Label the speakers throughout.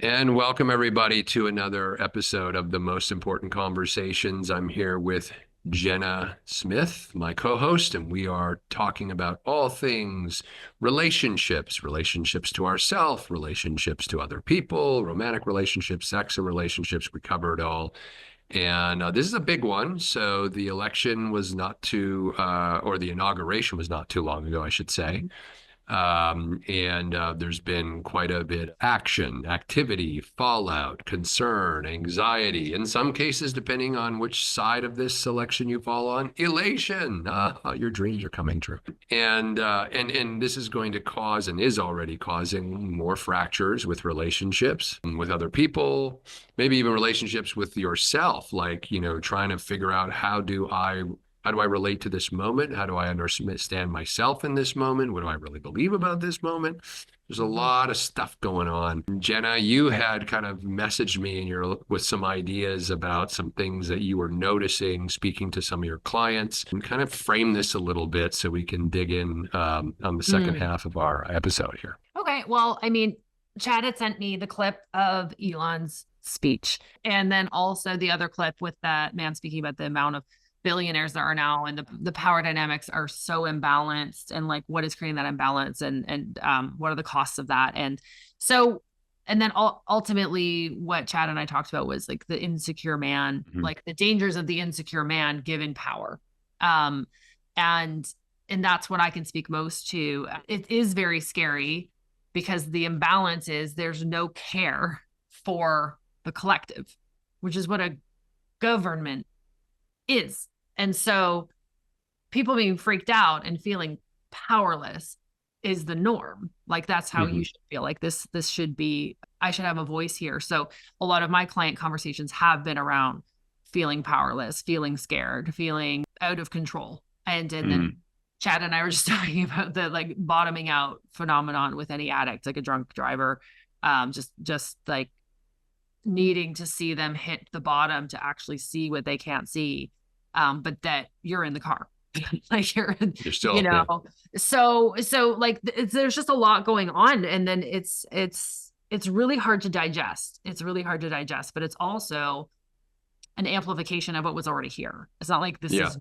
Speaker 1: And welcome everybody to another episode of the Most Important Conversations. I'm here with Jenna Smith, my co-host, and we are talking about all things relationships, relationships to ourselves, relationships to other people, romantic relationships, sex and relationships. We cover it all. And this is a big one. So the election was not too, or the inauguration was not too long ago, I should say. And there's been quite a bit of action, activity, fallout, concern, anxiety. In some cases, depending on which side of this election you fall on, elation. Your dreams are coming true. And this is going to cause and is already causing more fractures with relationships, with other people, maybe even relationships with yourself. Like, trying to figure out how do I relate to this moment? How do I understand myself in this moment? What do I really believe about this moment? There's a lot of stuff going on. Jenna, you had kind of messaged me with some ideas about some things that you were noticing, speaking to some of your clients, and kind of frame this a little bit so we can dig in on the second half of our episode here.
Speaker 2: Okay. Well, Chad had sent me the clip of Elon's speech, and then also the other clip with that man speaking about the amount of billionaires there are now, and the power dynamics are so imbalanced, and like what is creating that imbalance, and what are the costs of that. And then ultimately what Chad and I talked about was like the insecure man, like the dangers of the insecure man given power. And that's what I can speak most to. It is very scary because the imbalance is there's no care for the collective, which is what a government is. And so people being freaked out and feeling powerless is the norm. Like that's how you should feel. Like this should be, I should have a voice here. So a lot of my client conversations have been around feeling powerless, feeling scared, feeling out of control. And then Chad and I were just talking about the like bottoming out phenomenon with any addict, like a drunk driver, just like needing to see them hit the bottom to actually see what they can't see. But that you're in the car, like you're still, so like there's just a lot going on. And then it's really hard to digest. But it's also an amplification of what was already here. It's not like it's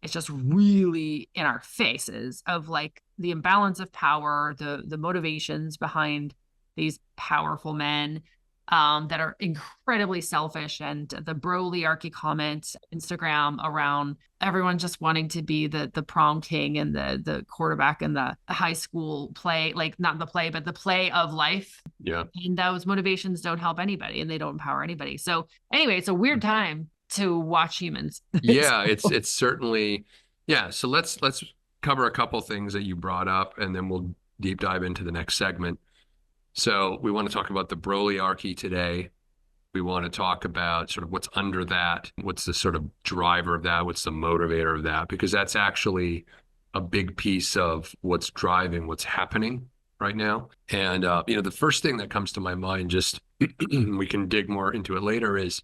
Speaker 2: just really in our faces of like the imbalance of power, the motivations behind these powerful men that are incredibly selfish, and the brolyarchy comment Instagram around everyone just wanting to be the prom king and the quarterback in the high school play, like not the play, but the play of life.
Speaker 1: Yeah.
Speaker 2: And those motivations don't help anybody and they don't empower anybody. So anyway, it's a weird time to watch humans.
Speaker 1: Yeah, it's certainly, yeah. So let's cover a couple things that you brought up, and then we'll deep dive into the next segment. So we want to talk about the brolyarchy today. We want to talk about sort of what's under that, what's the sort of driver of that, what's the motivator of that, because that's actually a big piece of what's driving what's happening right now. And, the first thing that comes to my mind, just we can dig more into it later, is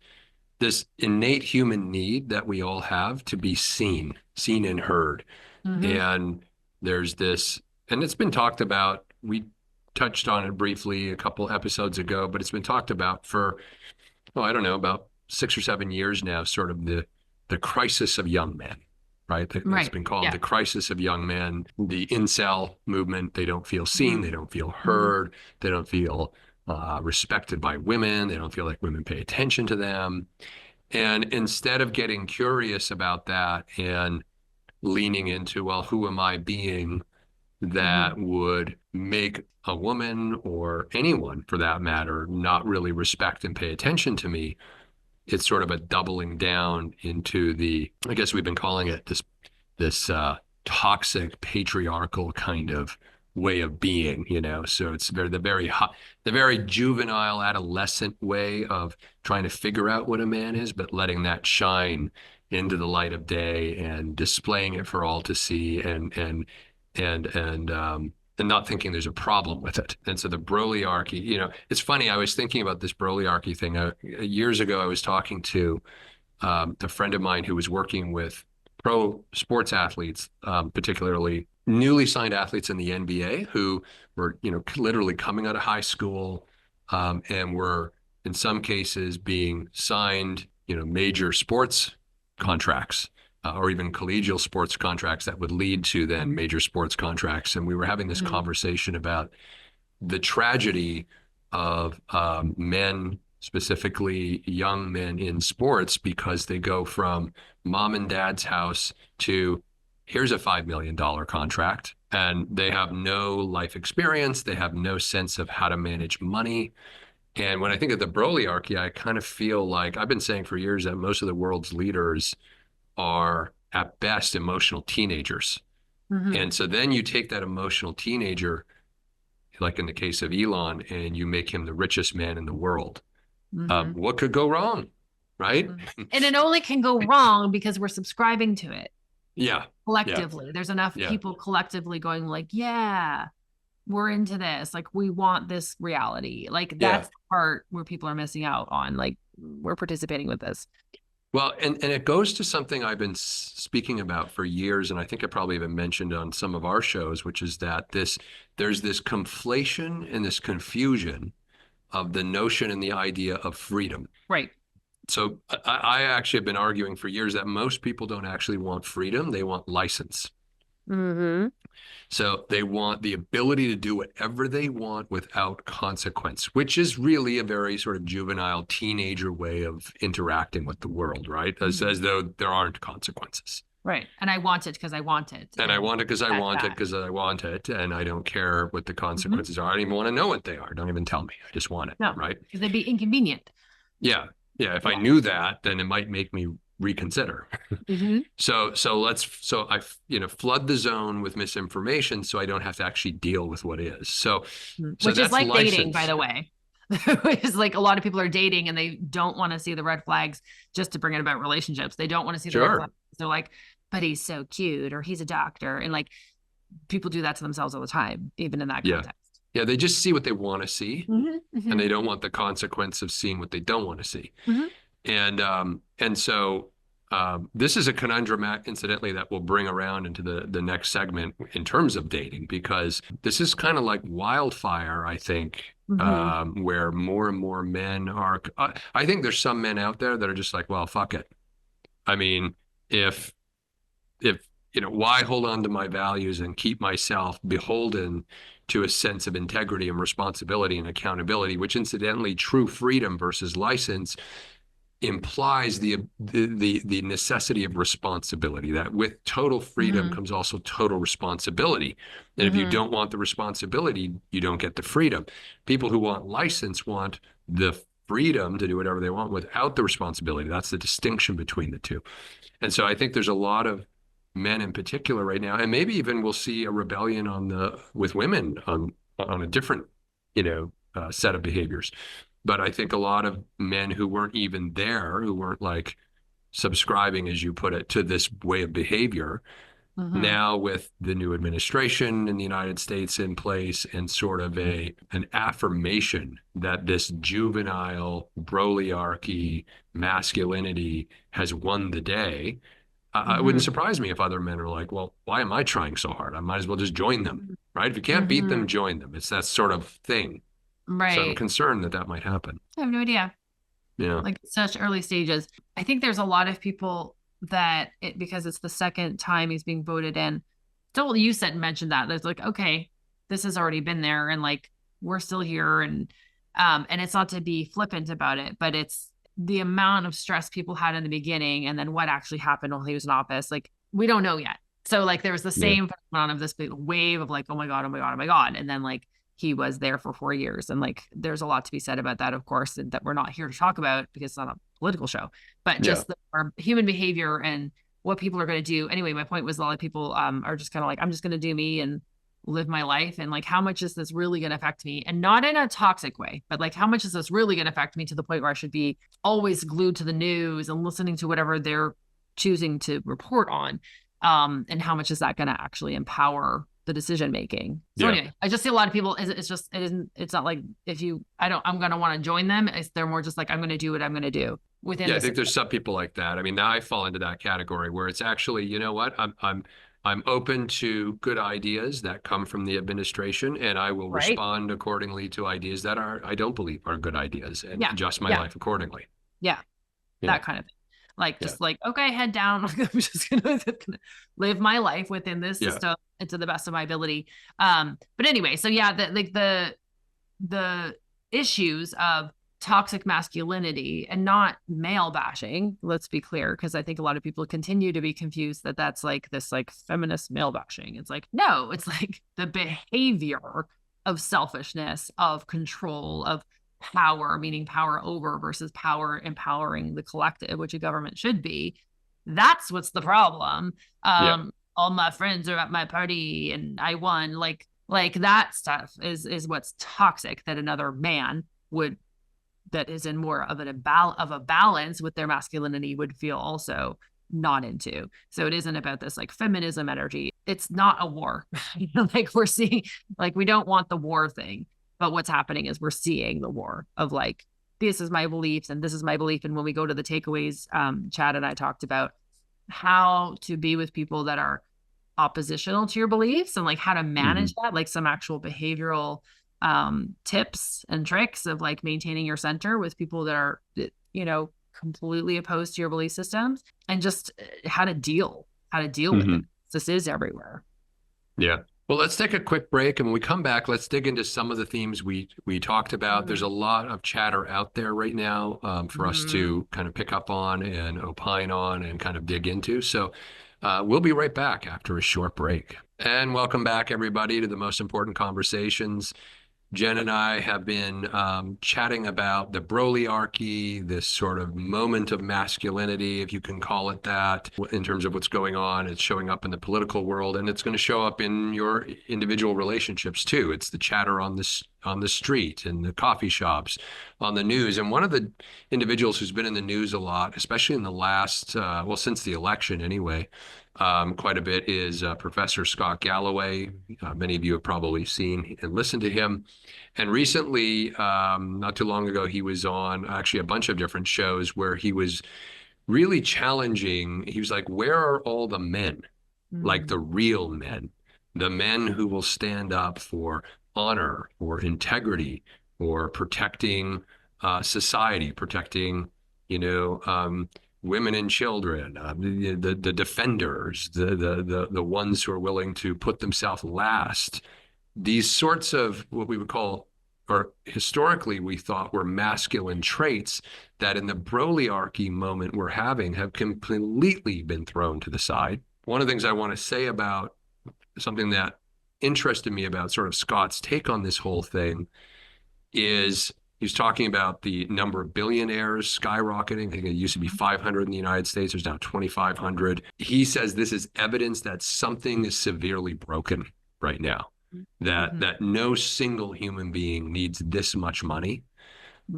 Speaker 1: this innate human need that we all have to be seen and heard. And there's this, and it's been talked about, we touched on it briefly a couple episodes ago, but it's been talked about for, about 6 or 7 years now, sort of the crisis of young men, right? It's been called the crisis of young men, the incel movement. They don't feel seen, they don't feel heard, they don't feel respected by women, they don't feel like women pay attention to them. And instead of getting curious about that and leaning into, well, who am I being that would make a woman, or anyone for that matter, not really respect and pay attention to me, it's sort of a doubling down into I guess we've been calling it this toxic patriarchal kind of way of being, so it's the very juvenile adolescent way of trying to figure out what a man is, but letting that shine into the light of day and displaying it for all to see, and not thinking there's a problem with it. And so the brolyarchy, it's funny, I was thinking about this brolyarchy thing. Years ago, I was talking to a friend of mine who was working with pro sports athletes, particularly newly signed athletes in the NBA who were, literally coming out of high school, and were in some cases being signed, major sports contracts, or even collegial sports contracts that would lead to then major sports contracts. And we were having this conversation about the tragedy of men, specifically young men in sports, because they go from mom and dad's house to here's a $5 million contract, and they have no life experience. They have no sense of how to manage money. And when I think of the Brolyarchy, I kind of feel like I've been saying for years that most of the world's leaders are at best emotional teenagers. And so then you take that emotional teenager, like in the case of Elon, and you make him the richest man in the world. What could go wrong, right?
Speaker 2: And it only can go wrong because we're subscribing to it.
Speaker 1: Yeah.
Speaker 2: Collectively. There's enough people collectively going like, yeah, we're into this. Like, we want this reality. Like, that's the part where people are missing out on. Like, we're participating with this.
Speaker 1: Well, and it goes to something I've been speaking about for years, and I think I probably even mentioned on some of our shows, which is that there's this conflation and this confusion of the notion and the idea of freedom.
Speaker 2: Right.
Speaker 1: So I actually have been arguing for years that most people don't actually want freedom. They want license. So they want the ability to do whatever they want without consequence, which is really a very sort of juvenile teenager way of interacting with the world, right? As though there aren't consequences.
Speaker 2: Right. And I want it because I want it.
Speaker 1: And I want it because I want it because I want it. And I don't care what the consequences are. I don't even want to know what they are. Don't even tell me. I just want it.
Speaker 2: No,
Speaker 1: right?
Speaker 2: Because they'd be inconvenient.
Speaker 1: Yeah. Yeah. If I knew that, then it might make me reconsider. So I flood the zone with misinformation so I don't have to actually deal with what is. So
Speaker 2: which is like dating, by the way. It's like a lot of people are dating and they don't want to see the red flags just to bring it about relationships. They don't want to see the red flags. They're like, but he's so cute, or he's a doctor. And like, people do that to themselves all the time, even in that context.
Speaker 1: Yeah, they just see what they want to see, and they don't want the consequence of seeing what they don't want to see. And so this is a conundrum, incidentally, that we'll bring around into the next segment in terms of dating, because this is kind of like wildfire, I think, where more and more men are. I think there's some men out there that are just like, well, fuck it. I mean, if why hold on to my values and keep myself beholden to a sense of integrity and responsibility and accountability, which incidentally, true freedom versus license implies the necessity of responsibility, that with total freedom comes also total responsibility. And if you don't want the responsibility, you don't get the freedom. People who want license want the freedom to do whatever they want without the responsibility. That's the distinction between the two. And so I think there's a lot of men in particular right now, and maybe even we'll see a rebellion with women on a different, set of behaviors. But I think a lot of men who weren't even there, who weren't like subscribing, as you put it, to this way of behavior, now with the new administration in the United States in place and sort of an affirmation that this juvenile Brolyarchy masculinity has won the day, it wouldn't surprise me if other men are like, well, why am I trying so hard? I might as well just join them, right? If you can't beat them, join them. It's that sort of thing.
Speaker 2: Right.
Speaker 1: So I'm concerned that might happen.
Speaker 2: I have no idea.
Speaker 1: Yeah.
Speaker 2: Like such early stages. I think there's a lot of people that because it's the second time he's being voted in. Still, you mentioned that. There's like, okay, this has already been there, and like we're still here, and it's not to be flippant about it, but it's the amount of stress people had in the beginning, and then what actually happened while he was in office. Like, we don't know yet. So like there was the same phenomenon of this big wave of like, oh my God, oh my God, oh my God. And then like he was there for 4 years. And like, there's a lot to be said about that, of course, and that we're not here to talk about because it's not a political show, but just our human behavior and what people are going to do. Anyway, my point was a lot of people are just kind of like, I'm just going to do me and live my life. And like, how much is this really going to affect me? And not in a toxic way, but like, how much is this really going to affect me to the point where I should be always glued to the news and listening to whatever they're choosing to report on? And how much is that going to actually empower the decision making? So anyway, I just see a lot of people, it's not like I'm going to want to join them. They're more just like, I'm going to do what I'm going to do within.
Speaker 1: I think there's some people like that. I mean, now I fall into that category where it's actually, you know what, I'm open to good ideas that come from the administration, and I will
Speaker 2: Right.
Speaker 1: respond accordingly to ideas that I don't believe are good ideas and
Speaker 2: Yeah.
Speaker 1: adjust my
Speaker 2: Yeah.
Speaker 1: life accordingly.
Speaker 2: Yeah.
Speaker 1: Yeah.
Speaker 2: That kind of thing. Like,
Speaker 1: Yeah.
Speaker 2: just like, okay, head down. I'm just gonna live my life within this
Speaker 1: Yeah.
Speaker 2: system and to the best of my ability. But anyway, so yeah, the issues of toxic masculinity and not male bashing, let's be clear, because I think a lot of people continue to be confused that that's like this like feminist male bashing. It's like, no, it's like the behavior of selfishness, of control, of power, meaning power over versus power empowering the collective, which a government should be. That's what's the problem.
Speaker 1: Yeah.
Speaker 2: All my friends are at my party and I won. Like that stuff is what's toxic, that another man would, that is in more of a balance with their masculinity, would feel also not into. So it isn't about this like feminism energy. It's not a war. Like we're seeing, like we don't want the war thing, but what's happening is we're seeing the war of like, this is my beliefs and this is my belief. And when we go to the takeaways, Chad and I talked about how to be with people that are oppositional to your beliefs and like how to manage that, like some actual behavioral tips and tricks of like maintaining your center with people that are, completely opposed to your belief systems, and just how to deal with it. This is everywhere.
Speaker 1: Yeah. Well, let's take a quick break, and when we come back, let's dig into some of the themes we talked about. There's a lot of chatter out there right now for us to kind of pick up on and opine on and kind of dig into. So we'll be right back after a short break. And welcome back, everybody, to the most important conversations. Jen and I have been chatting about the brolyarchy, this sort of moment of masculinity, if you can call it that, in terms of what's going on. It's showing up in the political world, and it's going to show up in your individual relationships too. It's the chatter on the street, in the coffee shops, on the news. And one of the individuals who's been in the news a lot, especially in the last, since the election anyway, quite a bit, is Professor Scott Galloway. Many of you have probably seen and listened to him. And recently, not too long ago, he was on actually a bunch of different shows where he was really challenging. He was like, where are all the men, like the real men, the men who will stand up for honor or integrity or protecting society, protecting, women and children, the defenders, the ones who are willing to put themselves last. These sorts of what we would call, or historically we thought were masculine traits that in the brolyarchy moment we're having have completely been thrown to the side. One of the things I want to say about something that interested me about sort of Scott's take on this whole thing is he's talking about the number of billionaires skyrocketing. I think it used to be 500 in the United States. There's now 2,500. He says this is evidence that something is severely broken right now, that no single human being needs this much money.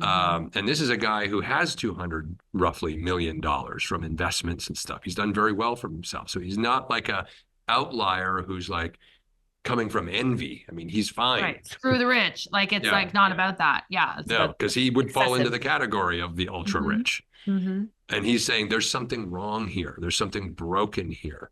Speaker 1: And this is a guy who has $200 roughly million from investments and stuff. He's done very well for himself. So he's not like a outlier who's like coming from envy. I mean, he's fine.
Speaker 2: Right. Screw the rich. Like it's like not about that. Yeah.
Speaker 1: No, because he would fall into the category of the ultra rich.
Speaker 2: And
Speaker 1: he's saying there's something wrong here. There's something broken here.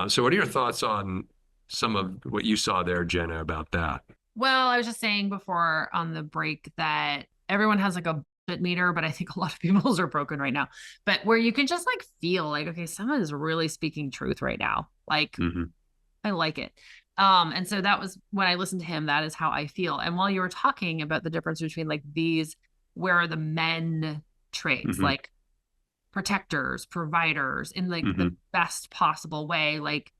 Speaker 1: So what are your thoughts on some of what you saw there, Jenna, about that?
Speaker 2: Well, I was just saying before on the break that everyone has like a bullshit meter, but I think a lot of people's are broken right now. But where you can just like feel like, okay, someone is really speaking truth right now. Like, I like it. And so that was when I listened to him, that is how I feel. And while you were talking about the difference between like these, where are the men traits, like protectors, providers in like the best possible way, like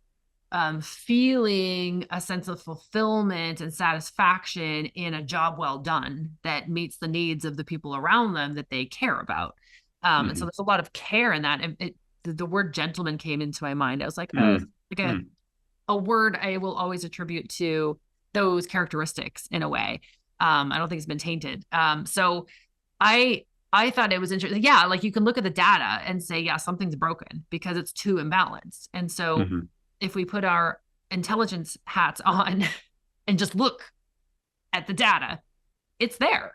Speaker 2: feeling a sense of fulfillment and satisfaction in a job well done that meets the needs of the people around them that they care about. And so there's a lot of care in that. And the word gentleman came into my mind. I was like, a word I will always attribute to those characteristics in a way. I don't think it's been tainted. So I thought it was interesting. Yeah, like you can look at the data and say, yeah, something's broken because it's too imbalanced. And so if we put our intelligence hats on and just look at the data, it's there.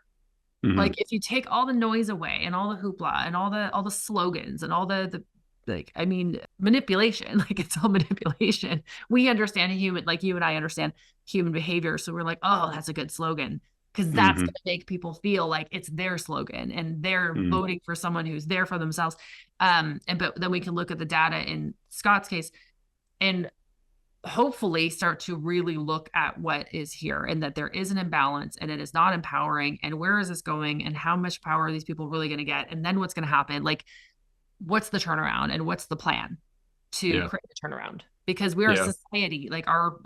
Speaker 2: Like if you take all the noise away and all the hoopla and all the slogans and all the like, I mean, manipulation, like it's all manipulation. We understand human, like you and I understand human behavior. So we're like, oh, that's a good slogan. Because that's
Speaker 1: Mm-hmm.
Speaker 2: going to make people feel like it's their slogan and they're voting for someone who's there for themselves. But then we can look at the data in Scott's case and hopefully start to really look at what is here and that there is an imbalance and it is not empowering. And where is this going? And how much power are these people really going to get? And then what's going to happen? Like, what's the turnaround and what's the plan to create a turnaround? Because we're a society, like our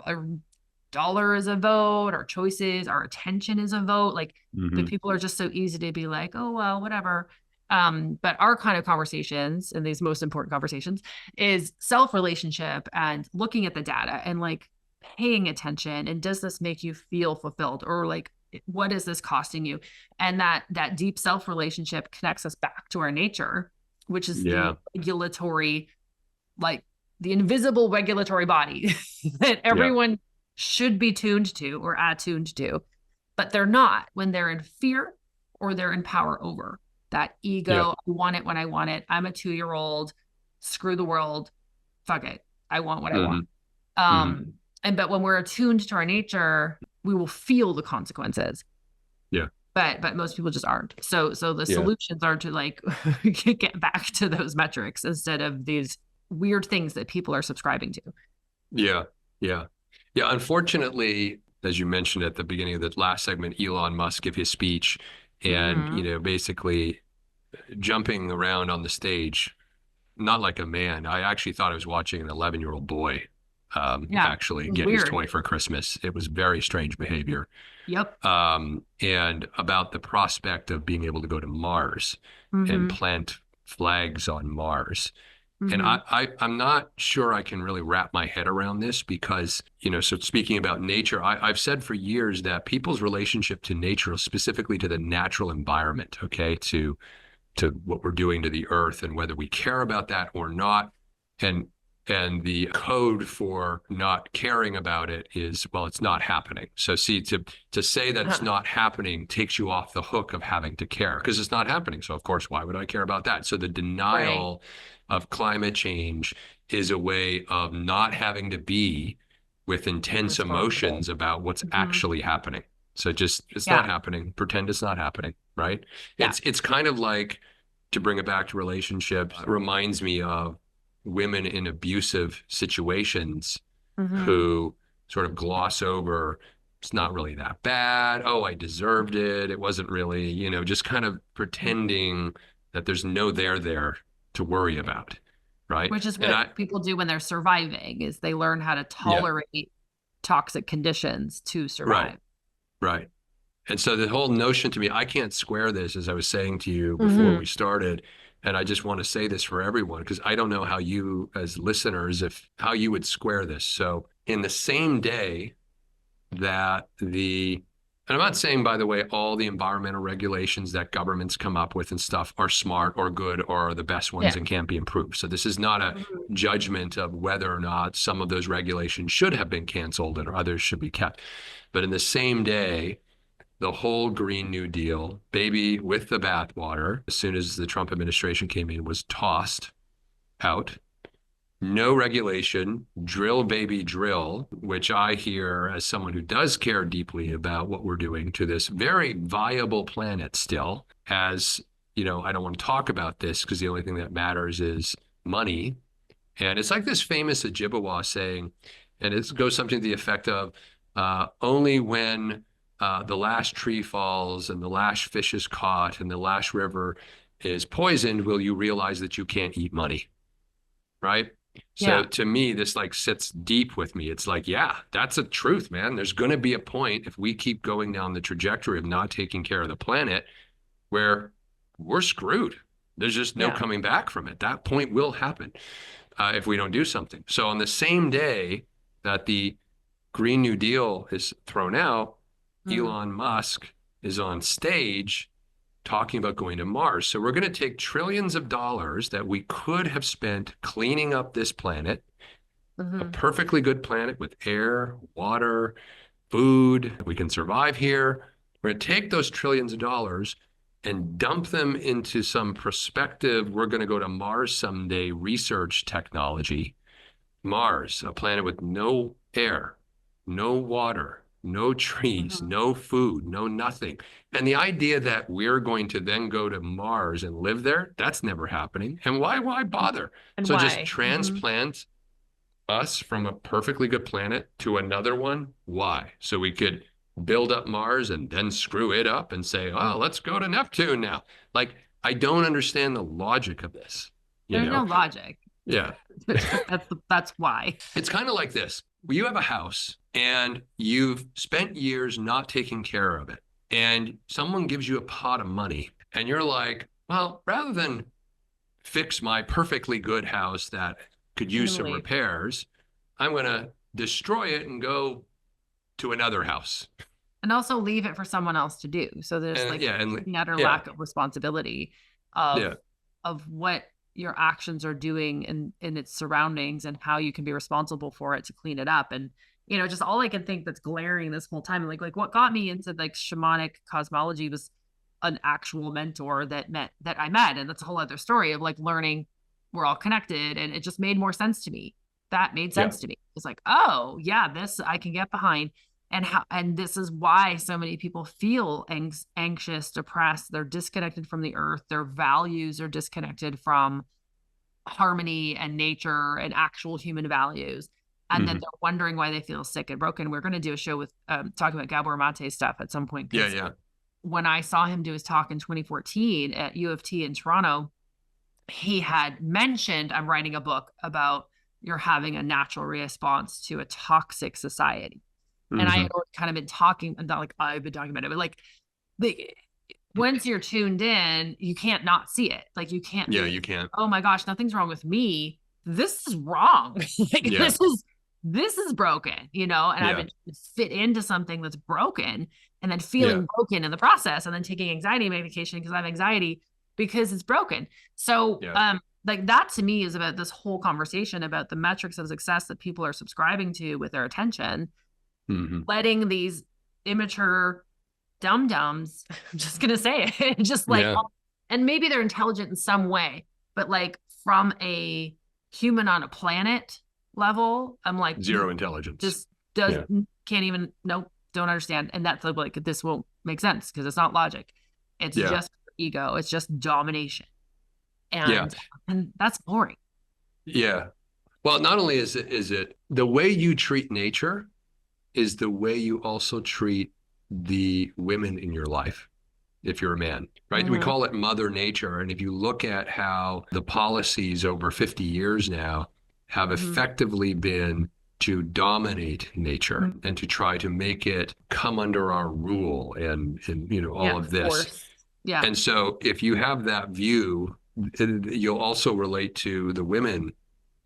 Speaker 2: dollar is a vote, our choices, our attention is a vote. Like, but people are just so easy to be like, oh, well, whatever. But our kind of conversations and these most important conversations is self-relationship and looking at the data and like paying attention. And does this make you feel fulfilled? Or like, what is this costing you? And that deep self-relationship connects us back to our nature, which is the regulatory, like the invisible regulatory body that everyone should be tuned to or attuned to, but they're not when they're in fear or they're in power over that ego. I want it when I want it. I'm a 2-year-old. Screw the world. Fuck it. I want what I want. But when we're attuned to our nature, we will feel the consequences. But most people just aren't. So the solutions are to like get back to those metrics instead of these weird things that people are subscribing to.
Speaker 1: Yeah. Unfortunately, as you mentioned at the beginning of the last segment, Elon Musk gave his speech and, basically jumping around on the stage, not like a man. I actually thought I was watching an 11-year-old boy actually get his toy for Christmas. It was very strange behavior. And about the prospect of being able to go to Mars and plant flags on Mars. And I'm not sure I can really wrap my head around this because, so speaking about nature, I've said for years that people's relationship to nature, specifically to the natural environment, to what we're doing to the earth and whether we care about that or not. And the code for not caring about it is, well, it's not happening. So see, to say that it's not happening takes you off the hook of having to care because it's not happening. So of course, why would I care about that? So the denial of climate change is a way of not having to be with intense emotions about what's actually happening. So just, it's not happening. Pretend it's not happening, right? It's kind of like, to bring it back to relationships, it reminds me of women in abusive situations who sort of gloss over, it's not really that bad. Oh, I deserved it. It wasn't really, just kind of pretending that there's no there to worry about, right?
Speaker 2: Which is what people do when they're surviving, is they learn how to tolerate toxic conditions to survive.
Speaker 1: Right. And so the whole notion to me, I can't square this, as I was saying to you before we started. And I just want to say this for everyone, because I don't know how you as listeners, how you would square this. So in the same day that and I'm not saying, by the way, all the environmental regulations that governments come up with and stuff are smart or good or are the best ones and can't be improved. So this is not a judgment of whether or not some of those regulations should have been canceled and others should be kept. But in the same day, the whole Green New Deal, baby with the bathwater, as soon as the Trump administration came in, was tossed out. No regulation, drill, baby, drill, which I hear as someone who does care deeply about what we're doing to this very viable planet still. As, I don't want to talk about this because the only thing that matters is money. And it's like this famous Ojibwa saying, and it goes something to the effect of, only when the last tree falls and the last fish is caught and the last river is poisoned will you realize that you can't eat money, right? So to me, this like sits deep with me. It's like, that's a truth, man. There's going to be a point if we keep going down the trajectory of not taking care of the planet where we're screwed. There's just no coming back from it. That point will happen if we don't do something. So on the same day that the Green New Deal is thrown out, Elon Musk is on stage talking about going to Mars. So we're going to take trillions of dollars that we could have spent cleaning up this planet, a perfectly good planet with air, water, food. We can survive here. We're going to take those trillions of dollars and dump them into some prospective, we're going to go to Mars someday research technology. Mars, a planet with no air, no water, no trees, no food, no nothing. And the idea that we're going to then go to Mars and live there, that's never happening. And why bother?
Speaker 2: And
Speaker 1: So just
Speaker 2: why?
Speaker 1: transplant us from a perfectly good planet to another one. Why? So we could build up Mars and then screw it up and say, oh, let's go to Neptune now. Like, I don't understand the logic of this, you
Speaker 2: There's
Speaker 1: know?
Speaker 2: no logic.
Speaker 1: Yeah.
Speaker 2: That's why.
Speaker 1: It's kind of like this. You have a house and you've spent years not taking care of it. And someone gives you a pot of money and you're like, well, rather than fix my perfectly good house that could use some repairs, I'm going to destroy it and go to another house.
Speaker 2: And also leave it for someone else to do. So there's utter lack of responsibility of what your actions are doing in its surroundings and how you can be responsible for it to clean it up. And, you know, just all I can think that's glaring this whole time, like what got me into like shamanic cosmology was an actual mentor that I met. And that's a whole other story of like learning we're all connected. And it just made more sense to me. That made sense to me. It's like, oh yeah, this I can get behind. And this is why so many people feel anxious, depressed. They're disconnected from the earth. Their values are disconnected from harmony and nature and actual human values. And then they're wondering why they feel sick and broken. We're going to do a show with talking about Gabor Mate's stuff at some point.
Speaker 1: Yeah.
Speaker 2: When I saw him do his talk in 2014 at U of T in Toronto, he had mentioned, I'm writing a book about you're having a natural response to a toxic society. And I had kind of been talking, not like I've been talking about it, but like once you're tuned in, you can't not see it. Like you can't.
Speaker 1: Yeah, you can't.
Speaker 2: Oh my gosh, nothing's wrong with me. This is wrong. This is broken, you know, and I've been fit into something that's broken and then feeling broken in the process and then taking anxiety medication because I have anxiety because it's broken. So, like that to me is about this whole conversation about the metrics of success that people are subscribing to with their attention. Letting these immature dum-dums, I'm just going to say it, just like, and maybe they're intelligent in some way, but like from a human on a planet level, I'm like,
Speaker 1: zero intelligence.
Speaker 2: Just can't even, don't understand. And that's like, this won't make sense because it's not logic. It's just ego. It's just domination. And that's boring. Yeah.
Speaker 1: Well, not only is it the way you treat nature is the way you also treat the women in your life, if you're a man, right? We call it Mother Nature. And if you look at how the policies over 50 years now have effectively been to dominate nature and to try to make it come under our rule and you know, all of this.
Speaker 2: Force. Yeah.
Speaker 1: And so if you have that view, you'll also relate to the women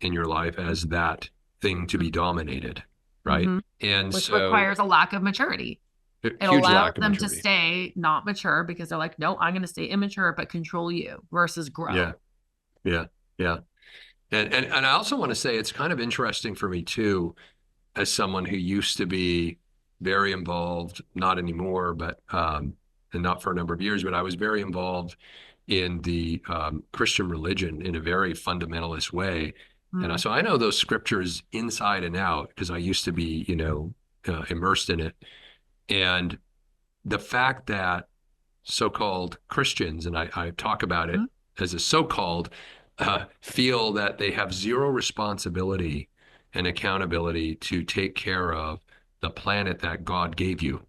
Speaker 1: in your life as that thing to be dominated. Right. And
Speaker 2: which
Speaker 1: so
Speaker 2: requires a lack of maturity. It allows them to stay not mature because they're like, no, I'm going to stay immature, but control you versus grow.
Speaker 1: Yeah. And I also want to say it's kind of interesting for me too, as someone who used to be very involved, not anymore, but and not for a number of years, but I was very involved in the Christian religion in a very fundamentalist way. And so I know those scriptures inside and out because I used to be, you know, immersed in it. And the fact that so-called Christians, and I talk about it as a so-called, feel that they have zero responsibility and accountability to take care of the planet that God gave you.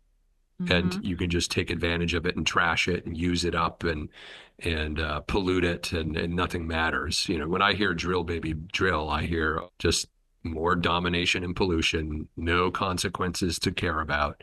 Speaker 1: And you can just take advantage of it and trash it and use it up and pollute it and nothing matters. You know, when I hear drill, baby, drill, I hear just more domination and pollution, no consequences to care about.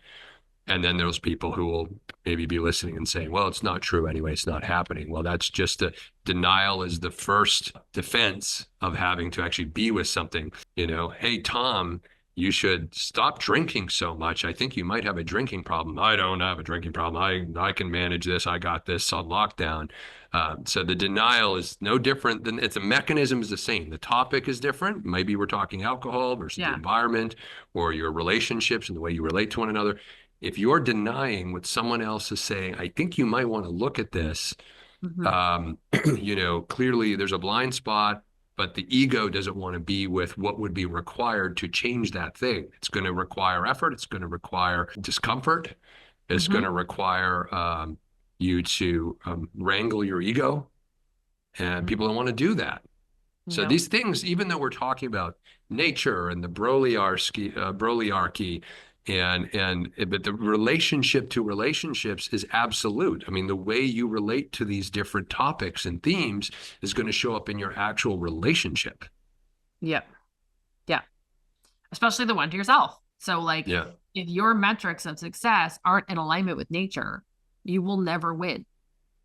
Speaker 1: And then there's people who will maybe be listening and saying, well, it's not true anyway, it's not happening. Well, that's just denial is the first defense of having to actually be with something. You know, hey, Tom, you should stop drinking so much. I think you might have a drinking problem. I don't have a drinking problem. I can manage this. I got this on lockdown. So the denial is no different than the mechanism is the same. The topic is different. Maybe we're talking alcohol versus the environment or your relationships and the way you relate to one another. if you're denying what someone else is saying, I think you might want to look at this. Um, clearly there's a blind spot, but the ego doesn't want to be with what would be required to change that thing. It's going to require effort. It's going to require discomfort. It's going to require you to wrangle your ego, and people don't want to do that. So these things, even though we're talking about nature and the Brolyarchy, but the relationship to relationships is absolute. I mean, the way you relate to these different topics and themes is going to show up in your actual relationship.
Speaker 2: Yep. Yeah. Especially the one to yourself. So like, if your metrics of success aren't in alignment with nature, you will never win.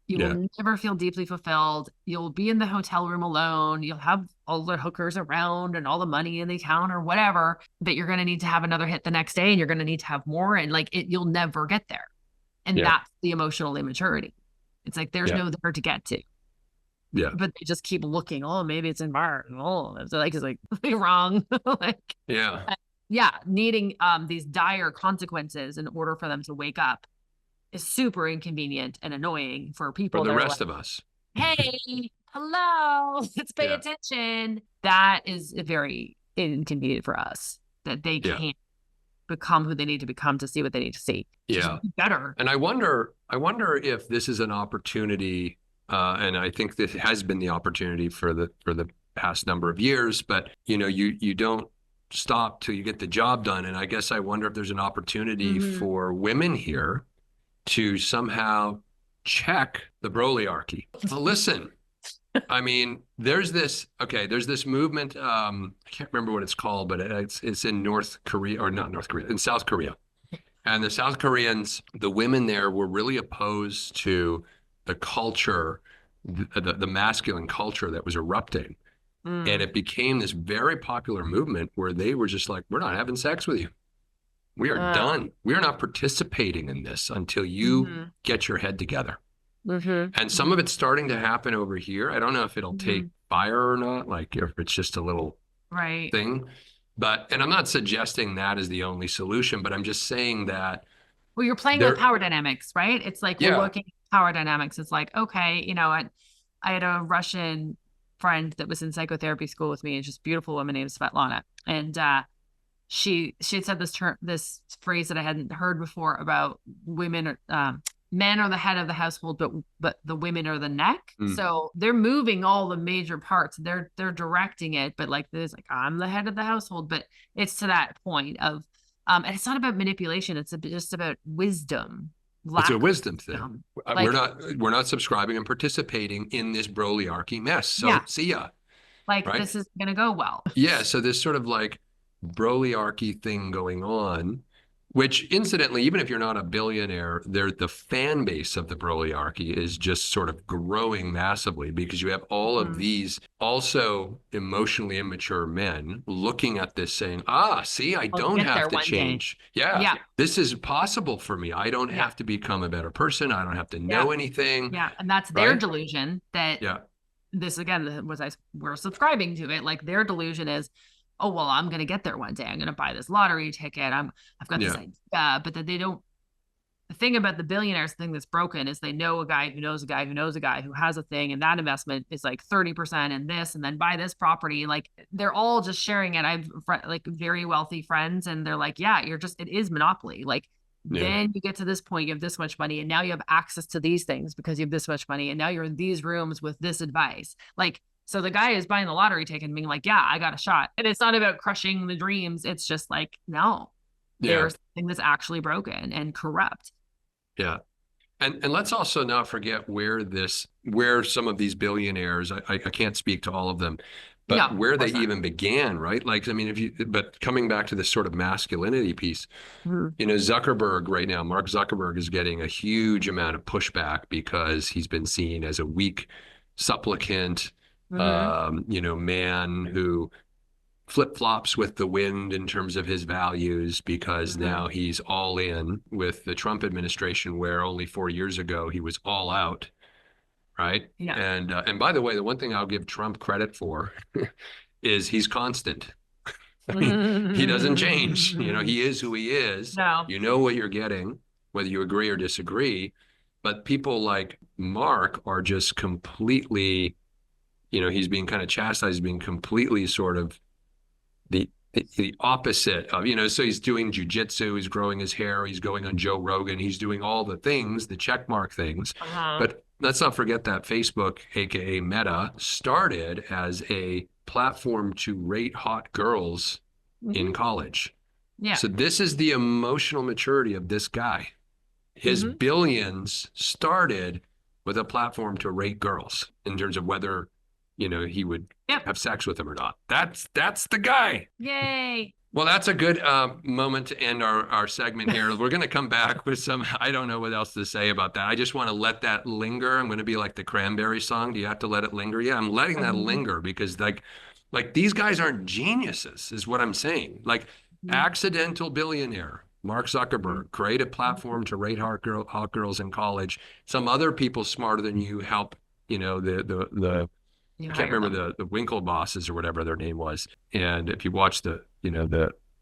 Speaker 2: You will never feel deeply fulfilled. You'll be in the hotel room alone. You'll have all the hookers around and all the money in the account or whatever, but you're going to need to have another hit the next day, and you're going to need to have more. And like you'll never get there. And that's the emotional immaturity. It's like, there's no there to get to. Yeah. But they just keep looking. Oh, maybe it's environment. Oh, it's like wrong. Needing these dire consequences in order for them to wake up is super inconvenient and annoying for people.
Speaker 1: For the rest of us.
Speaker 2: Hey, hello, let's pay attention. That is very inconvenient for us, that they can't become who they need to become to see what they need to see. Just be better. And I wonder
Speaker 1: if this is an opportunity, and I think this has been the opportunity for the past number of years, but you don't stop till you get the job done. And I guess I wonder if there's an opportunity for women here to somehow check the Brolyarchy. Well, listen, I mean, there's this movement, I can't remember what it's called, but it's in North Korea, or not North Korea, in South Korea. And the South Koreans, the women there were really opposed to the culture, the masculine culture that was erupting. And it became this very popular movement where they were just like, we're not having sex with you. We are done. We are not participating in this until you get your head together. And some of it's starting to happen over here. I don't know if it'll take fire or not, like if it's just a little thing. And I'm not suggesting that is the only solution, but I'm just saying that.
Speaker 2: Well, you're playing with power dynamics, right? It's like we're looking at power dynamics. It's like, okay, I had a Russian friend that was in psychotherapy school with me, and just beautiful woman named Svetlana. And she had said this phrase that I hadn't heard before about women, men are the head of the household, but the women are the neck. So they're moving all the major parts. They're directing it, but like there's like, I'm the head of the household. But it's to that point of, and it's not about manipulation. It's just about wisdom.
Speaker 1: It's a wisdom thing. Like, we're not subscribing and participating in this Brolyarchy mess. So see ya.
Speaker 2: Like this is gonna go well.
Speaker 1: Yeah. So this sort of like Brolyarchy thing going on, which incidentally, even if you're not a billionaire, the fan base of the Brolyarchy is just sort of growing massively, because you have all of these also emotionally immature men looking at this saying, see, I don't have to change. This is possible for me. I don't have to become a better person. I don't have to know anything.
Speaker 2: Yeah. And that's their delusion that this, again, we're subscribing to it. Like their delusion is, oh, well, I'm going to get there one day. I'm going to buy this lottery ticket. I've got this idea, but that they don't. The thing about the billionaires thing that's broken is they know a guy who knows a guy who knows a guy who has a thing, and that investment is like 30% in this, and then buy this property. Like they're all just sharing it. I've like very wealthy friends, and they're like, it is monopoly. Like then you get to this point, you have this much money, and now you have access to these things because you have this much money, and now you're in these rooms with this advice. Like, so the guy is buying the lottery ticket and being like, I got a shot. And it's not about crushing the dreams. It's just like, no, there's something that's actually broken and corrupt.
Speaker 1: Yeah. And let's also not forget where some of these billionaires, I can't speak to all of them, but where they even began, right? Like, I mean, but coming back to this sort of masculinity piece, Zuckerberg right now, Mark Zuckerberg is getting a huge amount of pushback because he's been seen as a weak supplicant, man who flip-flops with the wind in terms of his values, because now he's all in with the Trump administration, where only 4 years ago he was all out, right? And by the way, the one thing I'll give Trump credit for is he's constant. I mean, he doesn't change. He is who he is.
Speaker 2: No.
Speaker 1: You know what you're getting, whether you agree or disagree. But people like Mark are just completely, he's being kind of chastised, being completely sort of the opposite of, so he's doing jujitsu, he's growing his hair, he's going on Joe Rogan, he's doing all the things, the check mark things.
Speaker 2: Uh-huh.
Speaker 1: But let's not forget that Facebook, aka Meta, started as a platform to rate hot girls in college.
Speaker 2: Yeah.
Speaker 1: So this is the emotional maturity of this guy. His billions started with a platform to rate girls in terms of whether he would have sex with them or not. That's the guy.
Speaker 2: Yay.
Speaker 1: Well, that's a good moment to end our segment here. We're going to come back with I don't know what else to say about that. I just want to let that linger. I'm going to be like the Cranberry song. Do you have to let it linger? Yeah, I'm letting that linger because like these guys aren't geniuses is what I'm saying. Like accidental billionaire, Mark Zuckerberg, create a platform to rate hot girls in college. Some other people smarter than you help, I can't remember the Winklebosses or whatever their name was. And if you watch the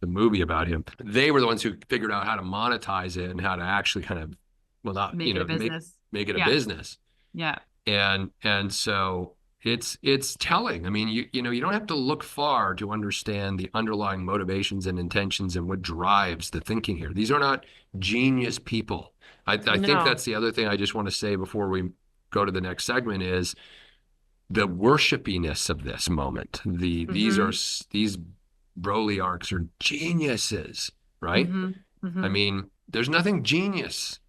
Speaker 1: movie about him, they were the ones who figured out how to monetize it and how to actually kind of, well, not,
Speaker 2: make it a business.
Speaker 1: Make it a business.
Speaker 2: Yeah.
Speaker 1: And so it's telling. I mean, you don't have to look far to understand the underlying motivations and intentions and what drives the thinking here. These are not genius people. I think that's the other thing I just want to say before we go to the next segment is the worshipiness of this moment. These Brolyarchs are geniuses, right? I mean, there's nothing genius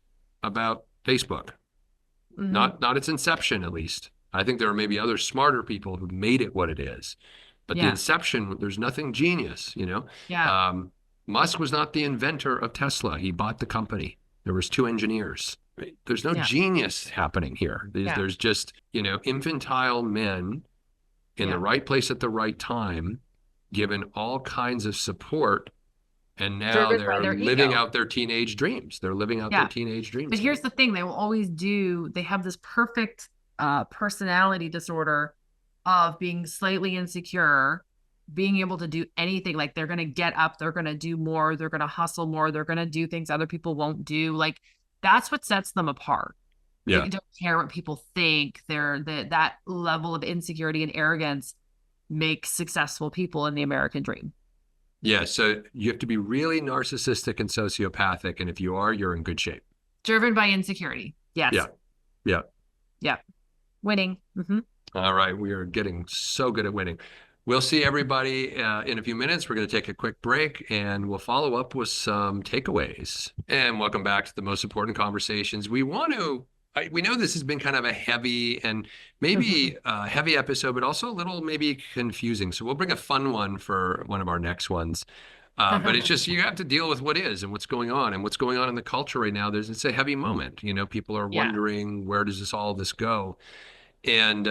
Speaker 1: about Facebook. Not its inception, at least. I think there are maybe other smarter people who made it what it is. But the inception, there's nothing genius,
Speaker 2: Yeah.
Speaker 1: Musk was not the inventor of Tesla. He bought the company. There was 2 engineers. There's no genius happening here. There's just, infantile men in the right place at the right time, given all kinds of support. And now they're living out their teenage dreams. They're living out their teenage dreams.
Speaker 2: But here's the thing. They will always they have this perfect personality disorder of being slightly insecure, being able to do anything. Like they're going to get up, they're going to do more, they're going to hustle more, they're going to do things other people won't do. Like that's what sets them apart.
Speaker 1: Yeah.
Speaker 2: They don't care what people think. That level of insecurity and arrogance makes successful people in the American dream.
Speaker 1: Yeah. So you have to be really narcissistic and sociopathic. And if you are, you're in good shape.
Speaker 2: Driven by insecurity. Yes.
Speaker 1: Yeah.
Speaker 2: Winning.
Speaker 1: All right. We are getting so good at winning. We'll see everybody in a few minutes. We're going to take a quick break and we'll follow up with some takeaways. And welcome back to the most important conversations. We know this has been kind of a heavy and maybe a heavy episode, but also a little maybe confusing. So we'll bring a fun one for one of our next ones. But it's just, you have to deal with what is and what's going on in the culture right now. It's a heavy moment. People are wondering, where does all this go? And,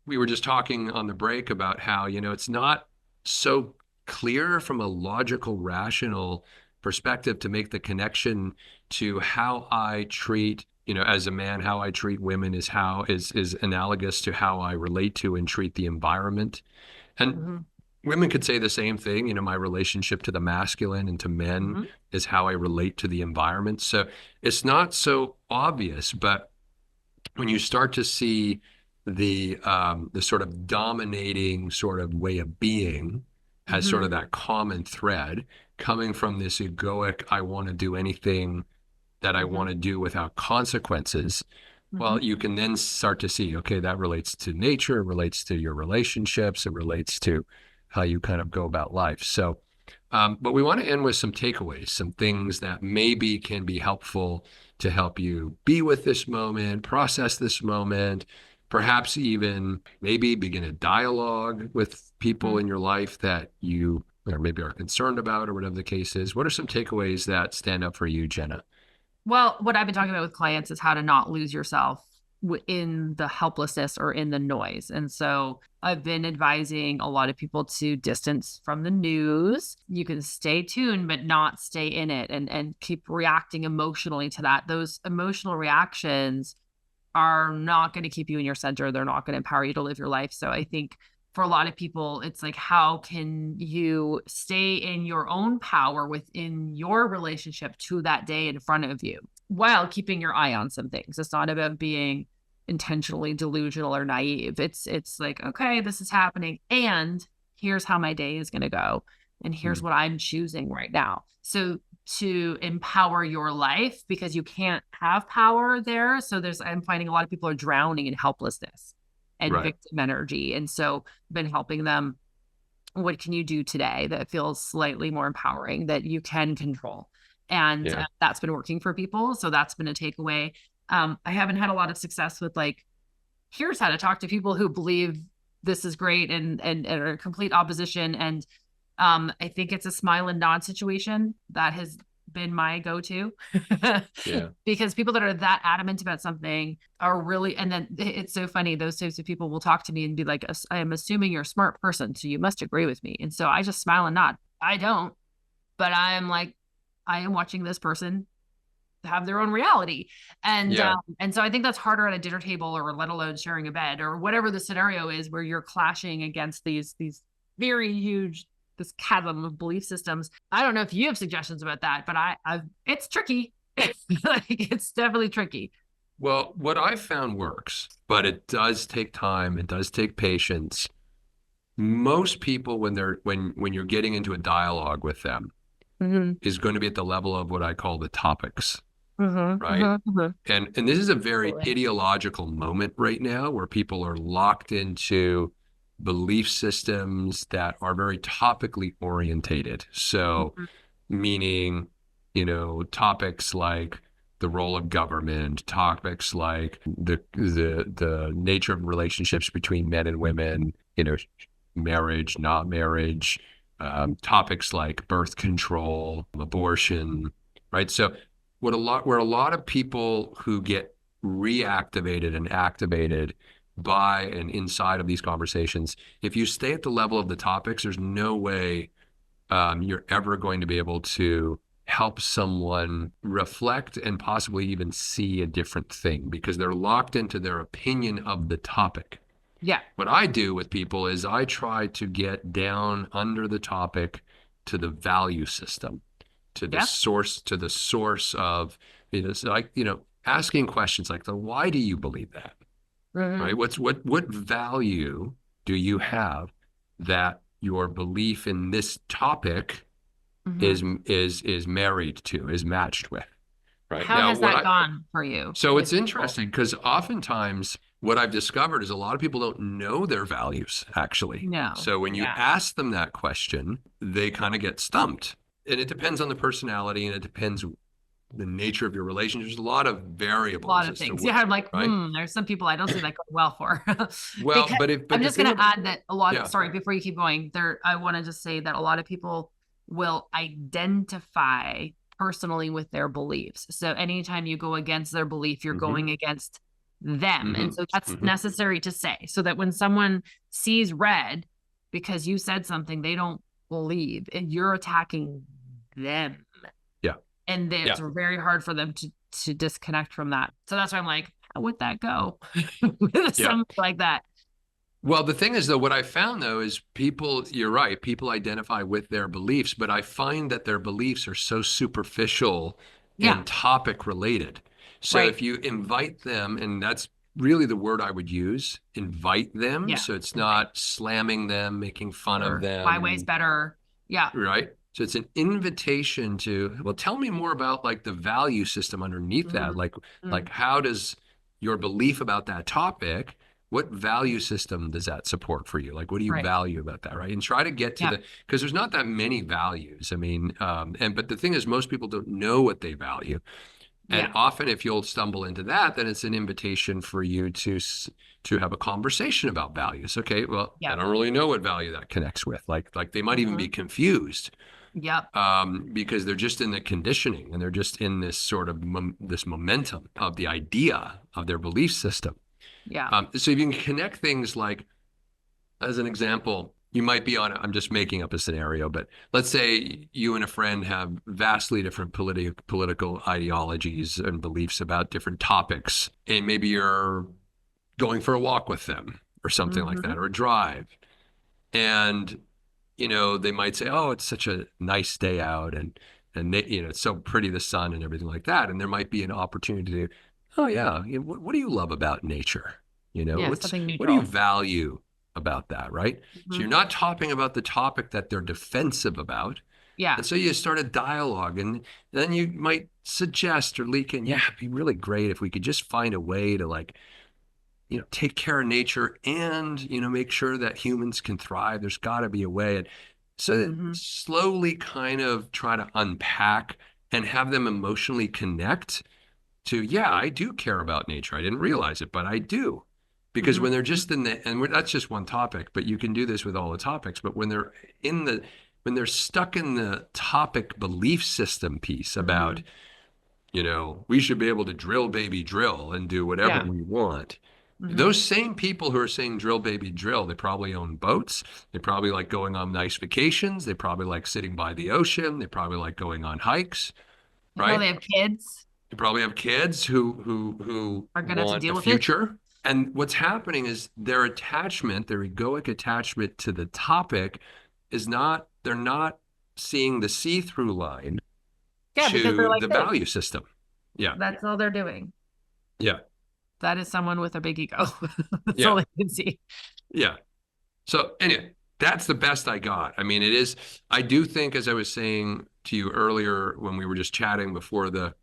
Speaker 1: we were just talking on the break about how, it's not so clear from a logical, rational perspective to make the connection to how I treat, as a man, how I treat women is analogous to how I relate to and treat the environment. And women could say the same thing, my relationship to the masculine and to men is how I relate to the environment. So it's not so obvious, but when you start to see the sort of dominating sort of way of being has sort of that common thread coming from this egoic, I want to do anything that I want to do without consequences. Well, you can then start to see, okay, that relates to nature, it relates to your relationships, it relates to how you kind of go about life. So, but we want to end with some takeaways, some things that maybe can be helpful to help you be with this moment, process this moment, perhaps even maybe begin a dialogue with people in your life that you or maybe are concerned about or whatever the case is. What are some takeaways that stand up for you, Jenna?
Speaker 2: Well, what I've been talking about with clients is how to not lose yourself in the helplessness or in the noise. And so I've been advising a lot of people to distance from the news. You can stay tuned, but not stay in it and keep reacting emotionally to that. Those emotional reactions are not going to keep you in your center. They're not going to empower you to live your life. So I think for a lot of people, it's like, how can you stay in your own power within your relationship to that day in front of you while keeping your eye on some things? It's not about being intentionally delusional or naive. It's like, okay, this is happening, and here's how my day is going to go, and here's what I'm choosing right now. So to empower your life, because you can't have power there. So I'm finding a lot of people are drowning in helplessness and victim energy. And so I've been helping them. What can you do today that feels slightly more empowering, that you can control? And that's been working for people. So that's been a takeaway. I haven't had a lot of success with like, here's how to talk to people who believe this is great and are complete opposition. And I think it's a smile and nod situation that has been my go-to. Because people that are that adamant about something are really, and then it's so funny, those types of people will talk to me and be like, I am assuming you're a smart person, so you must agree with me. And so I just smile and nod. I don't, but I am like, I am watching this person have their own reality. And so I think that's harder at a dinner table, or let alone sharing a bed, or whatever the scenario is where you're clashing against these very huge, this chasm of belief systems. I don't know if you have suggestions about that, but it's tricky. Like, it's definitely tricky.
Speaker 1: Well, what I've found works, but it does take time. It does take patience. Most people, when you're getting into a dialogue with them, is going to be at the level of what I call the topics. Right. And this is a very ideological moment right now, where people are locked into belief systems that are very topically orientated. So meaning, topics like the role of government, topics like the nature of relationships between men and women, marriage, not marriage, topics like birth control, abortion, right? So where a lot of people who get reactivated and activated by and inside of these conversations, if you stay at the level of the topics, there's no way you're ever going to be able to help someone reflect and possibly even see a different thing, because they're locked into their opinion of the topic.
Speaker 2: Yeah.
Speaker 1: What I do with people is I try to get down under the topic to the value system, to the source of, asking questions like, why do you believe that? Right? What value do you have that your belief in this topic is married to, is matched with? Right.
Speaker 2: How has that gone for you?
Speaker 1: So it's interesting, because oftentimes what I've discovered is a lot of people don't know their values, actually.
Speaker 2: No.
Speaker 1: So when you ask them that question, they kind of get stumped. And it depends on the personality, and it depends the nature of your relationship. There's a lot of variables.
Speaker 2: A lot of things. I'm like, there's some people I don't see that going well for.
Speaker 1: Well, but
Speaker 2: I'm just going to add that a lot of, sorry, before you keep going there, I want to just say that a lot of people will identify personally with their beliefs. So anytime you go against their belief, you're going against them. And so that's necessary to say, so that when someone sees red because you said something they don't believe, and you're attacking them. And it's very hard for them to disconnect from that. So that's why I'm like, how would that go? Something like that.
Speaker 1: Well, the thing is, though, what I found, though, is you're right, people identify with their beliefs, but I find that their beliefs are so superficial and topic related. So if you invite them, and that's really the word I would use, invite them. So it's not slamming them, making fun of them.
Speaker 2: My way's better. Yeah.
Speaker 1: Right. So it's an invitation to, well, tell me more about like the value system underneath that. Like how does your belief about that topic, what value system does that support for you? Like, what do you value about that? Right. And try to get to because there's not that many values. I mean, but the thing is, most people don't know what they value. And often if you'll stumble into that, then it's an invitation for you to have a conversation about values. Okay, well, I don't really know what value that connects with. Like they might even be confused. Because they're just in the conditioning, and they're just in this sort of this momentum of the idea of their belief system. So if you can connect things like, as an example, you might be I'm just making up a scenario, but let's say you and a friend have vastly different political ideologies and beliefs about different topics, and maybe you're going for a walk with them or something like that, or a drive. And, they might say, oh, it's such a nice day out, and they, it's so pretty, the sun and everything like that. And there might be an opportunity to, oh yeah, what do you love about nature?
Speaker 2: Yeah, something
Speaker 1: What do you
Speaker 2: neutral.
Speaker 1: value about that, right? So
Speaker 2: Hmm.
Speaker 1: you're not talking about the topic that they're defensive about.
Speaker 2: Yeah.
Speaker 1: And so you start a dialogue, and then you might suggest or leak in, yeah, it'd be really great if we could just find a way to, like, take care of nature and, make sure that humans can thrive. There's got to be a way. And so that
Speaker 2: Hmm.
Speaker 1: slowly kind of try to unpack and have them emotionally connect to, yeah, I do care about nature. I didn't realize it, but I do. Because
Speaker 2: Hmm.
Speaker 1: when they're just that's just one topic, but you can do this with all the topics. But when they're stuck in the topic belief system piece about,
Speaker 2: Hmm.
Speaker 1: we should be able to drill, baby, drill and do whatever
Speaker 2: Yeah.
Speaker 1: we want.
Speaker 2: Hmm.
Speaker 1: Those same people who are saying drill, baby, drill, they probably own boats. They probably like going on nice vacations. They probably like sitting by the ocean. They probably like going on hikes,
Speaker 2: You probably
Speaker 1: right?
Speaker 2: have kids
Speaker 1: They probably have kids who
Speaker 2: are gonna have to
Speaker 1: want a
Speaker 2: deal with it.
Speaker 1: future. And what's happening is their attachment, their egoic attachment to the topic they're not seeing the see-through line
Speaker 2: Yeah, because they're
Speaker 1: to
Speaker 2: like
Speaker 1: the
Speaker 2: this.
Speaker 1: value system. Yeah.
Speaker 2: That's all they're doing.
Speaker 1: Yeah.
Speaker 2: That is someone with a big ego. That's all
Speaker 1: Yeah.
Speaker 2: I can see.
Speaker 1: Yeah. So anyway, that's the best I got. I mean, I do think, as I was saying to you earlier when we were just chatting before the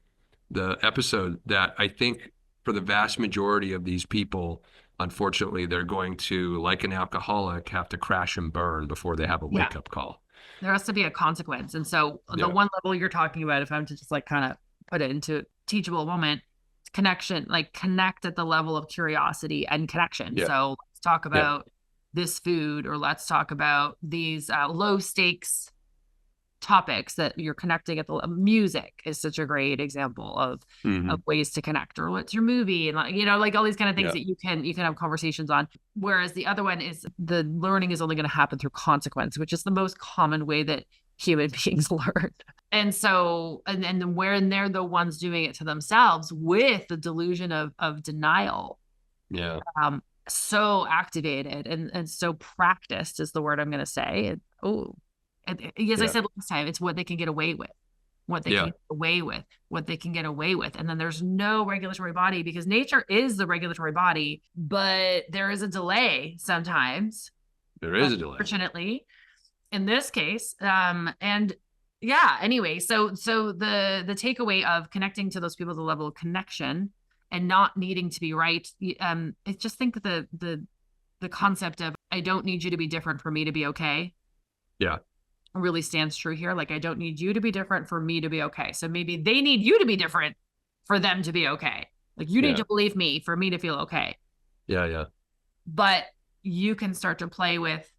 Speaker 1: episode, that I think for the vast majority of these people, unfortunately, they're going to, like an alcoholic, have to crash and burn before they have a
Speaker 2: Yeah.
Speaker 1: wake-up call.
Speaker 2: There has to be a consequence. And so the
Speaker 1: Yeah.
Speaker 2: one level you're talking about, if I'm to just like kind of put it into teachable moment, connection, like connect at the level of curiosity and connection.
Speaker 1: Yeah.
Speaker 2: So let's talk
Speaker 1: Yeah.
Speaker 2: about this food, or let's talk about these low stakes topics that you're connecting at the music is such a great example of
Speaker 1: Hmm.
Speaker 2: ways to connect, or what's your movie, and like all these kind of things
Speaker 1: Yeah.
Speaker 2: that you can have conversations on. Whereas the other one is the learning is only going to happen through consequence, which is the most common way that human beings learn. And so and where they're the ones doing it to themselves with the delusion of denial,
Speaker 1: Yeah.
Speaker 2: so activated and so practiced is the word I'm going to say. As I
Speaker 1: Yeah.
Speaker 2: said last time, it's what they can get away with, what they can
Speaker 1: Yeah.
Speaker 2: get away with, what they can get away with. And then there's no regulatory body, because nature is the regulatory body, but there is a delay sometimes,
Speaker 1: There is a delay.
Speaker 2: unfortunately, in this case. And yeah, anyway, so the takeaway of connecting to those people at the level of connection and not needing to be right. I just think that the concept of I don't need you to be different for me to be okay
Speaker 1: Yeah.
Speaker 2: really stands true here. Like, I don't need you to be different for me to be okay. So maybe they need you to be different for them to be okay. Like, you need
Speaker 1: Yeah.
Speaker 2: to believe me for me to feel okay.
Speaker 1: Yeah. Yeah.
Speaker 2: But you can start to play with,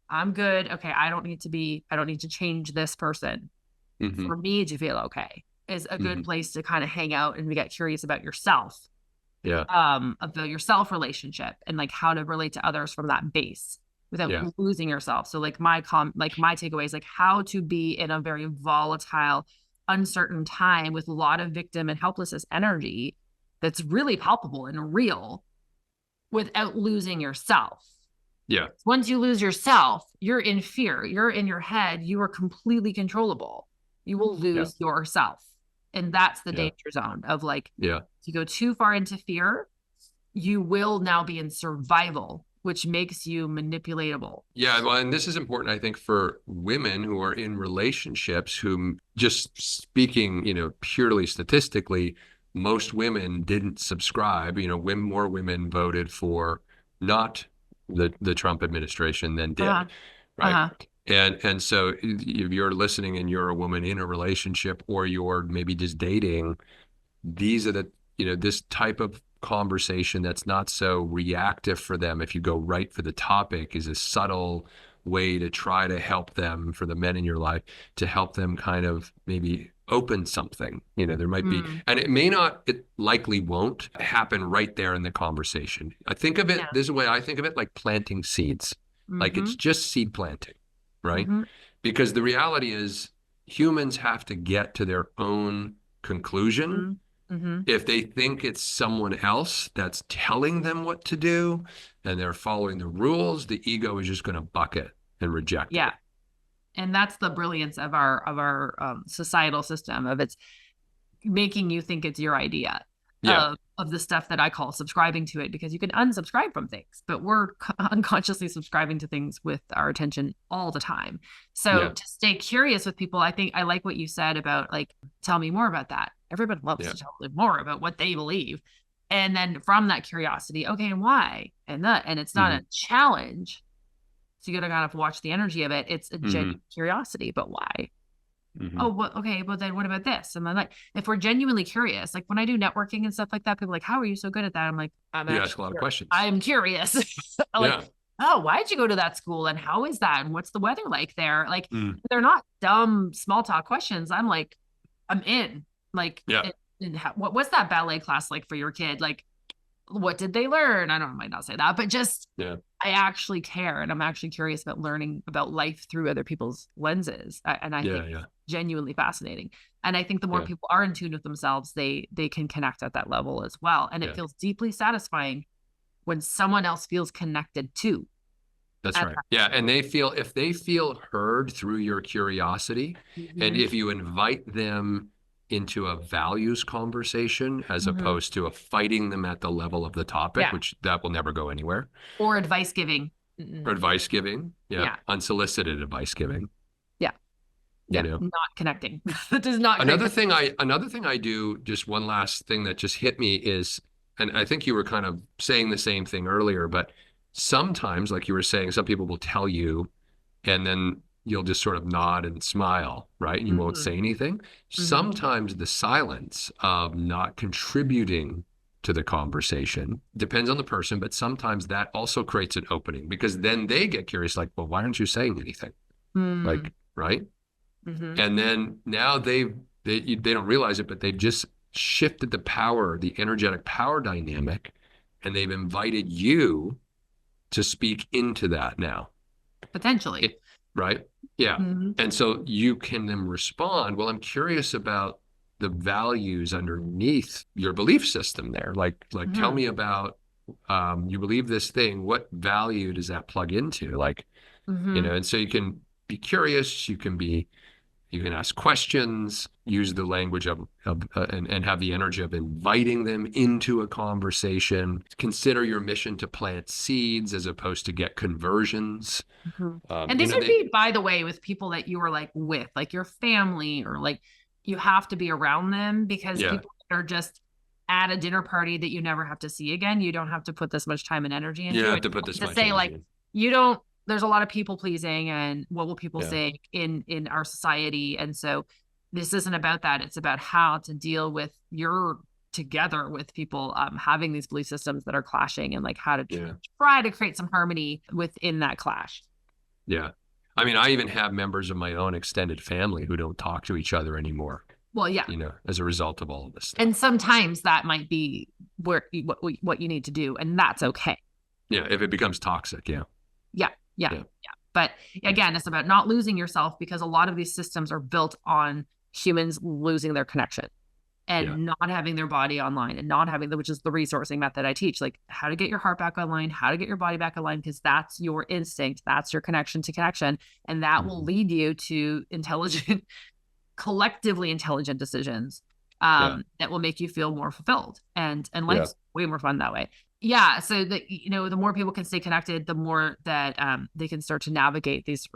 Speaker 2: I'm good. Okay. I don't need to change this person
Speaker 1: Hmm.
Speaker 2: for me to feel okay, is a good
Speaker 1: Hmm.
Speaker 2: place to kind of hang out and get curious about yourself,
Speaker 1: Yeah.
Speaker 2: about your self relationship, and like how to relate to others from that base without
Speaker 1: Yeah.
Speaker 2: losing yourself. So like my takeaway is like how to be in a very volatile, uncertain time with a lot of victim and helplessness energy that's really palpable and real without losing yourself.
Speaker 1: Yeah.
Speaker 2: Once you lose yourself, you're in fear. You're in your head. You are completely controllable. You will
Speaker 1: Yeah.
Speaker 2: lose yourself. And that's the
Speaker 1: Yeah.
Speaker 2: danger zone of like,
Speaker 1: Yeah.
Speaker 2: if you go too far into fear, you will now be in survival, which makes you manipulatable.
Speaker 1: Yeah, well, and this is important, I think, for women who are in relationships who, just speaking, purely statistically, most women didn't subscribe. More women voted for not the Trump administration than did,
Speaker 2: Uh-huh.
Speaker 1: right?
Speaker 2: Uh-huh.
Speaker 1: And so if you're listening and you're a woman in a relationship, or you're maybe just dating, these are this type of conversation that's not so reactive for them, if you go right for the topic, is a subtle way to try to help them, for the men in your life, to help them kind of maybe open something. There might be, and it likely won't happen right there in the conversation. I think of it, this is the way I think of it, like planting seeds. Like, it's just seed planting, right? Because the reality is, humans have to get to their own conclusion
Speaker 2: Mm-hmm.
Speaker 1: If they think it's someone else that's telling them what to do and they're following the rules, the ego is just going to buck it and reject
Speaker 2: Yeah.
Speaker 1: it.
Speaker 2: And that's the brilliance of our societal system of it's making you think it's your idea
Speaker 1: Yeah.
Speaker 2: of the stuff that I call subscribing to it, because you can unsubscribe from things, but we're unconsciously subscribing to things with our attention all the time. So
Speaker 1: Yeah.
Speaker 2: to stay curious with people, I think I like what you said about like, tell me more about that. Everybody loves
Speaker 1: Yeah.
Speaker 2: to tell them more about what they believe. And then from that curiosity, okay, and why? And it's not a challenge. So you got to kind of watch the energy of it. It's a genuine curiosity, but why? Oh, well, okay, well then what about this? And then like if we're genuinely curious, like when I do networking and stuff like that, people are like, how are you so good at that? I'm like,
Speaker 1: You ask a lot of questions.
Speaker 2: I'm curious. Like,
Speaker 1: Yeah.
Speaker 2: oh, why did you go to that school and how is that? And what's the weather like there? Like they're not dumb small talk questions. I'm like, I'm in. Like,
Speaker 1: Yeah.
Speaker 2: what's that ballet class like for your kid? Like, what did they learn? I might not say that, but just
Speaker 1: Yeah.
Speaker 2: I actually care, and I'm actually curious about learning about life through other people's lenses. And I think it's genuinely fascinating. And I think the more people are in tune with themselves, they can connect at that level as well. And it feels deeply satisfying when someone else feels connected too.
Speaker 1: That's right. Yeah. And if they feel heard through your curiosity, and if you invite them into a values conversation as opposed to fighting them at the level of the topic, which that will never go anywhere.
Speaker 2: Or advice giving.
Speaker 1: Or advice giving. Yeah. Unsolicited advice giving.
Speaker 2: Yeah.
Speaker 1: You know?
Speaker 2: Not connecting. That does not
Speaker 1: another thing I do, just one last thing that just hit me is, and I think you were kind of saying the same thing earlier, but sometimes, like you were saying, some people will tell you and then you'll just sort of nod and smile, right? And you won't say anything. Sometimes the silence of not contributing to the conversation depends on the person, but sometimes that also creates an opening because then they get curious, like, well, why aren't you saying anything? Like, right? And then now they don't realize it, but they've just shifted the energetic power dynamic, and they've invited you to speak into that now.
Speaker 2: Potentially.
Speaker 1: Right? Yeah. And so you can then respond, well, I'm curious about the values underneath your belief system there. Like tell me about, you believe this thing, what value does that plug into? Like, you know, and so you can be curious, you can ask questions, use the language and have the energy of inviting them into a conversation. Consider your mission to plant seeds as opposed to get conversions.
Speaker 2: And these would be, by the way, with people that you are like with, like your family, or like you have to be around them because people that are just at a dinner party that you never have to see again. You don't have to put this much time and energy into it.
Speaker 1: You have to put this much
Speaker 2: say like
Speaker 1: in.
Speaker 2: You don't. There's a lot of people pleasing and what will people say in our society. And so this isn't about that. It's about how to deal with together with people having these belief systems that are clashing, and like how to try to create some harmony within that clash.
Speaker 1: Yeah. I mean, I even have members of my own extended family who don't talk to each other anymore.
Speaker 2: Well, yeah.
Speaker 1: You know, as a result of all of this stuff.
Speaker 2: And sometimes that might be what you need to do, and that's okay.
Speaker 1: Yeah, if it becomes toxic,
Speaker 2: Yeah. But again, it's about not losing yourself, because a lot of these systems are built on humans losing their connection and not having their body online, and not having which is the resourcing method I teach, like how to get your heart back online, how to get your body back online, because that's your instinct, that's your connection to connection, and that will lead you to collectively intelligent decisions that will make you feel more fulfilled, and life's way more fun that way. Yeah. So that, the more people can stay connected, the more that they can start to navigate these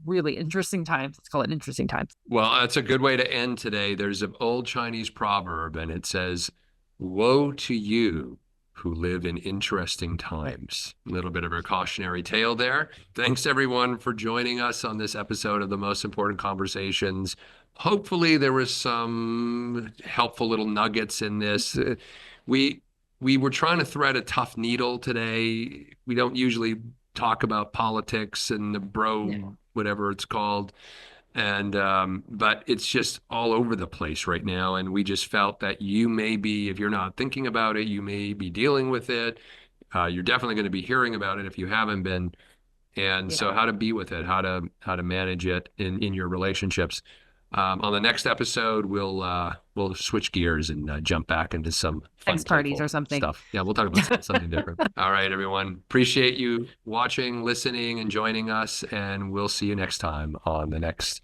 Speaker 2: really interesting times. Let's call it interesting times.
Speaker 1: Well, that's a good way to end today. There's an old Chinese proverb, and it says, "Woe to you who live in interesting times." A little bit of a cautionary tale there. Thanks everyone for joining us on this episode of The Most Important Conversations. Hopefully there was some helpful little nuggets in this. We were trying to thread a tough needle today. We don't usually talk about politics and the whatever it's called. And, but it's just all over the place right now. And we just felt that you may be, if you're not thinking about it, you may be dealing with it. You're definitely going to be hearing about it if you haven't been. And so how to be with it, how to manage it in your relationships. On the next episode, we'll switch gears and jump back into some fun,
Speaker 2: Sex parties
Speaker 1: playful
Speaker 2: or something.
Speaker 1: stuff. Yeah, we'll talk about something different. All right, everyone. Appreciate you watching, listening, and joining us, and we'll see you next time on the next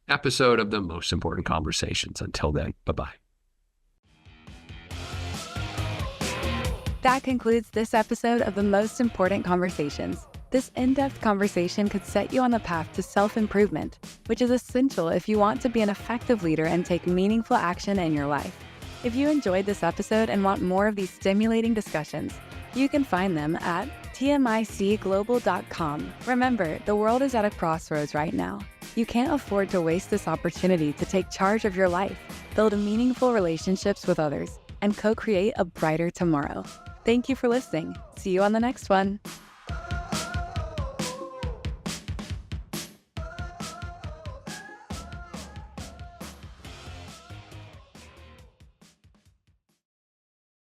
Speaker 1: episode of the Most Important Conversations. Until then, bye-bye.
Speaker 3: That concludes this episode of the Most Important Conversations. This in-depth conversation could set you on the path to self-improvement, which is essential if you want to be an effective leader and take meaningful action in your life. If you enjoyed this episode and want more of these stimulating discussions, you can find them at TMICglobal.com. Remember, the world is at a crossroads right now. You can't afford to waste this opportunity to take charge of your life, build meaningful relationships with others, and co-create a brighter tomorrow. Thank you for listening. See you on the next one.